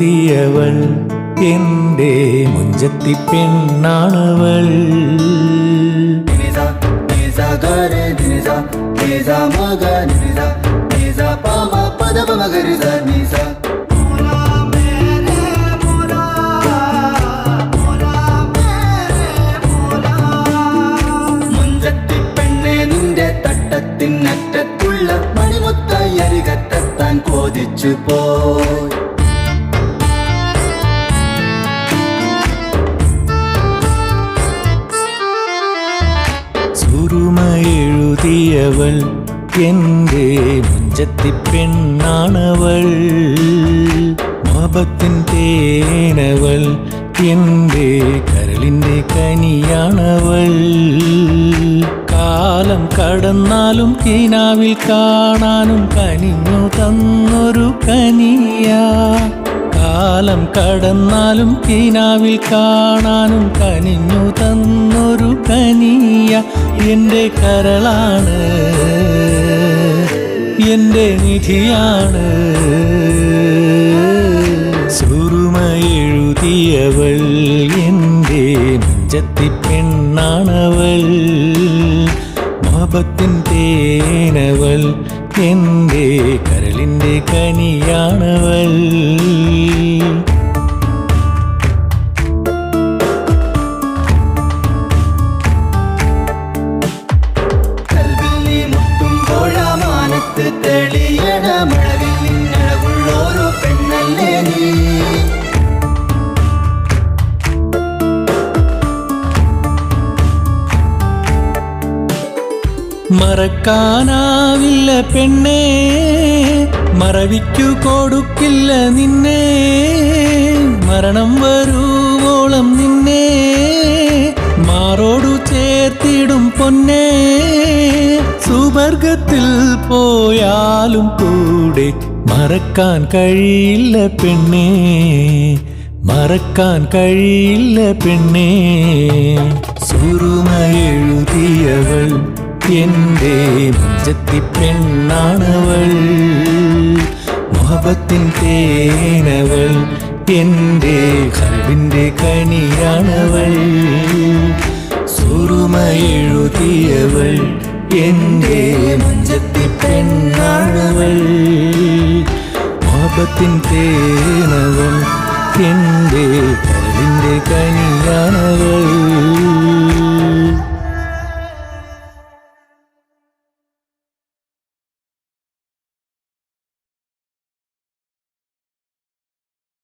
എഴുതിയവൾ എൻ്റെ മുഞ്ചത്തി പെണ്ണാണവൾ. മുഞ്ചത്തി പെണ്ണെ നിന്റെ തട്ടത്തിനറ്റത്തുള്ള മണിമുത്തായി അരികത്തെത്താൻ കൊതിച്ചു പോയി. സുറുമ എഴുതിയവൾ എൻ്റെ മുഞ്ചത്തി പെണ്ണാണവൾ. മോഹത്തിൻ തേനവൾ എൻ്റെ കരളിൻ്റെ കനിയാണവൾ. കാലം കടന്നാലും കിനാവിൽ കാണാനും കനിഞ്ഞു തന്നൊരു കനിയ. കാലം കടന്നാലും കിനാവിൽ കാണാനും കനിഞ്ഞു തന്നൊരു കനിയ. എൻ്റെ കരളാണ്, എൻ്റെ നിധിയാണ്. സുറുമ എഴുതിയവൾ എൻ്റെ മുഞ്ചത്തി പെണ്ണാണവൾ. മോഹത്തിൻ തേനവൾ എൻ്റെ കരളിൻ്റെ കനിയാണവൾ. തെളിയണ മഴവിൽ നിന്നഴകുള്ളോരു പെണ്ണല്ലേ നീ. മറക്കാനാവില്ല പെണ്ണേ, മറവിക്കു കൊടുക്കില്ല നിന്നെ. മരണം വരുവോളം നിന്നെ മാറോടു ചേർത്തിടും പൊന്നേ. സുവർഗത്തിൽ പോയാലും കൂടെ മറക്കാൻ കഴിയില്ല പെണ്ണേ, മറക്കാൻ കഴിയില്ല പെണ്ണേ. സുറുമ എഴുതിയവൾ എൻ്റെ മുഞ്ചത്തി പെണ്ണാണവൾ. മോഹത്തിൻ തേനവൾ എൻ്റെ കൽവിൻ്റെ കനിയാണവൾ. സുറുമ എഴുതിയവൾ എൻ്റെ മുഞ്ചത്തി പെണ്ണാണവൾ. മോഹത്തിൻ തേനവൾ എൻ്റെ കൽവിൻ്റെ കനിയാണവൾ.